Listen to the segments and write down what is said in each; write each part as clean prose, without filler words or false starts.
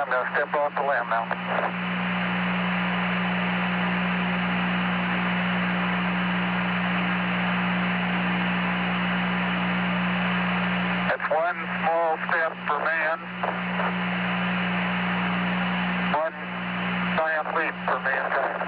I'm going to step off the limb now. That's one small step for man, one giant leap for mankind.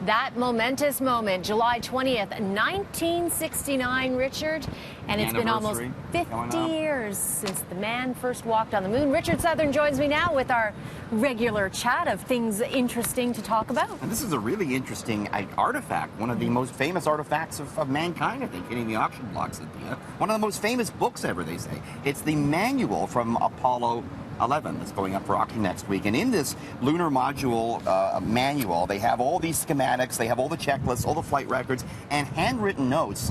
That momentous moment, July 20th, 1969, Richard, and it's been almost 50 years since the man first walked on the moon. Richard Southern joins me now with our regular chat of things interesting to talk about. And this is a really interesting artifact, one of the most famous artifacts of mankind, I think, hitting the auction blocks, Cynthia. One of the most famous books ever, they say. It's the manual from Apollo 11 that's going up for auction next week. And in this lunar module manual, they have all these schematics, they have all the checklists, all the flight records, and handwritten notes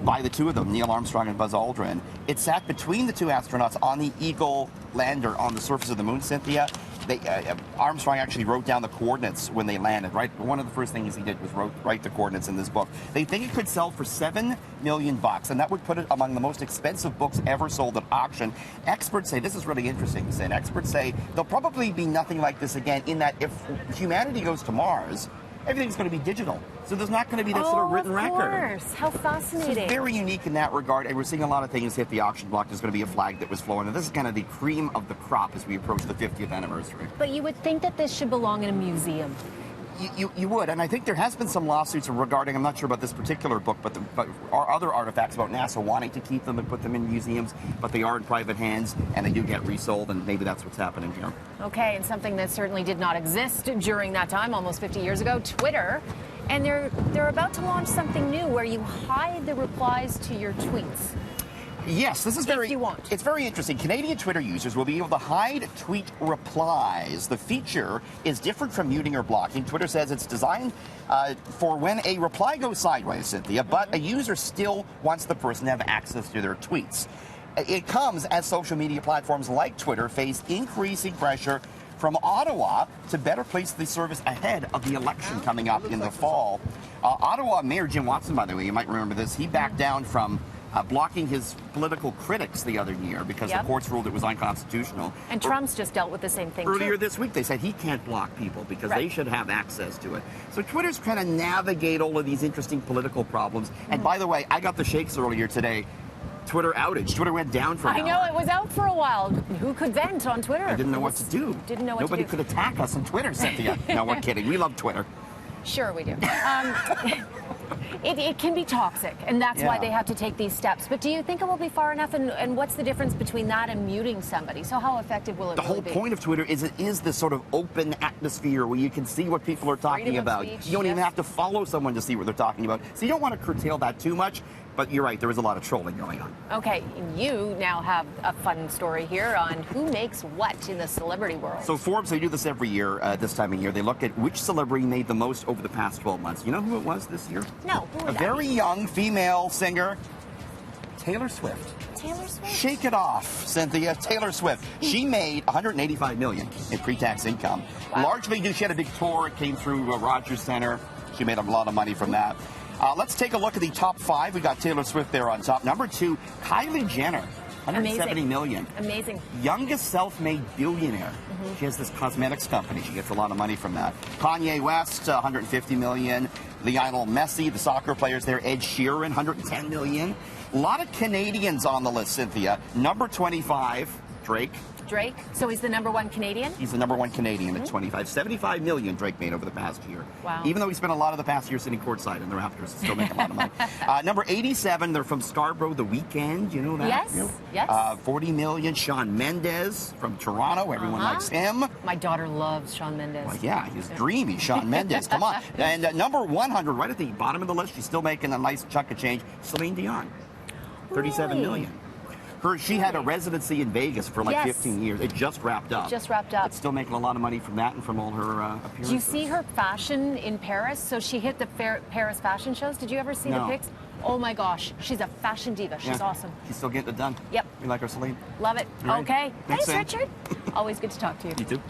by the two of them, Neil Armstrong and Buzz Aldrin. It sat between the two astronauts on the Eagle lander on the surface of the moon, Cynthia. Armstrong actually wrote down the coordinates when they landed, right? One of the first things he did was write the coordinates in this book. They think it could sell for $7 million, and that would put it among the most expensive books ever sold at auction. Experts say, this is really interesting to say, experts say there'll probably be nothing like this again, in that if humanity goes to Mars, everything's going to be digital. So there's not going to be that sort of written record. Of course. How fascinating. So it's very unique in that regard, and we're seeing a lot of things hit the auction block. There's going to be a flag that was flown, and this is kind of the cream of the crop as we approach the 50th anniversary. But you would think that this should belong in a museum. You would, and I think there has been some lawsuits regarding, I'm not sure about this particular book, but other artifacts about NASA wanting to keep them and put them in museums, but they are in private hands, and they do get resold, and maybe that's what's happening here. Okay, and something that certainly did not exist during that time, almost 50 years ago, Twitter. And they're about to launch something new where you hide the replies to your tweets. Yes, this is it's very interesting. Canadian Twitter users will be able to hide tweet replies. The feature is different from muting or blocking. Twitter says it's designed for when a reply goes sideways, Cynthia, but a user still wants the person to have access to their tweets. It comes as social media platforms like Twitter face increasing pressure from Ottawa to better place the service ahead of the election coming up in the fall. Ottawa Mayor Jim Watson, by the way, you might remember this, he backed down from blocking his political critics the other year because the courts ruled it was unconstitutional. And Trump's just dealt with the same thing earlier this week. They said he can't block people because they should have access to it. So Twitter's trying to navigate all of these interesting political problems. And by the way, I got the shakes earlier today. Twitter outage. Twitter went down for an hour. I know, it was out for a while. Who could vent on Twitter? I didn't know what to do. Didn't know what Nobody to do. could attack us on Twitter, Cynthia. No, we're kidding. We love Twitter. Sure we do. It can be toxic, and that's why they have to take these steps. But do you think it will be far enough, and what's the difference between that and muting somebody? So how effective will it really be? The whole point of Twitter is it is this sort of open atmosphere where you can see what people are talking about. You don't even have to follow someone to see what they're talking about. So you don't want to curtail that too much. But you're right, there is a lot of trolling going on. Okay, you now have a fun story here on who makes what in the celebrity world. So Forbes, they do this every year, this time of year. They look at which celebrity made the most over the past 12 months. You know who it was this year? No, who was that? A very young female singer, Taylor Swift. Taylor Swift? Shake it off, Cynthia. Taylor Swift. She made $185 million in pre-tax income. Wow. Largely due, she had a big tour. It came through Rogers Center. She made a lot of money from that. Let's take a look at the top 5. We got Taylor Swift there on top. Number 2, Kylie Jenner, $170 million. Amazing. Youngest self-made billionaire. She has this cosmetics company. She gets a lot of money from that. Kanye West, $150 million. Lionel Messi, the soccer players there. Ed Sheeran, $110 million. A lot of Canadians on the list, Cynthia. Number 25, Drake. Drake? So he's the #1 Canadian? He's the #1 Canadian at 25. $75 million Drake made over the past year. Wow. Even though he spent a lot of the past year sitting courtside in the Raptors, still making a lot of money. Number 87, they're from Scarborough, The Weeknd. You know that? Yes, you know? yes. $40 million. Shawn Mendes from Toronto. Everyone likes him. My daughter loves Shawn Mendes. Well, yeah, he's dreamy, Shawn Mendes. Come on. And number 100, right at the bottom of the list, she's still making a nice chunk of change. Celine Dion, $37 million. She had a residency in Vegas for like 15 years. It just wrapped up. It's still making a lot of money from that and from all her appearances. Do you see her fashion in Paris? So she hit the Paris fashion shows. Did you ever see the pics? Oh my gosh, she's a fashion diva. She's awesome. She's still getting it done. Yep. We like her, Celine. Love it. Right. Okay. Thanks, Richard. Always good to talk to you. You too.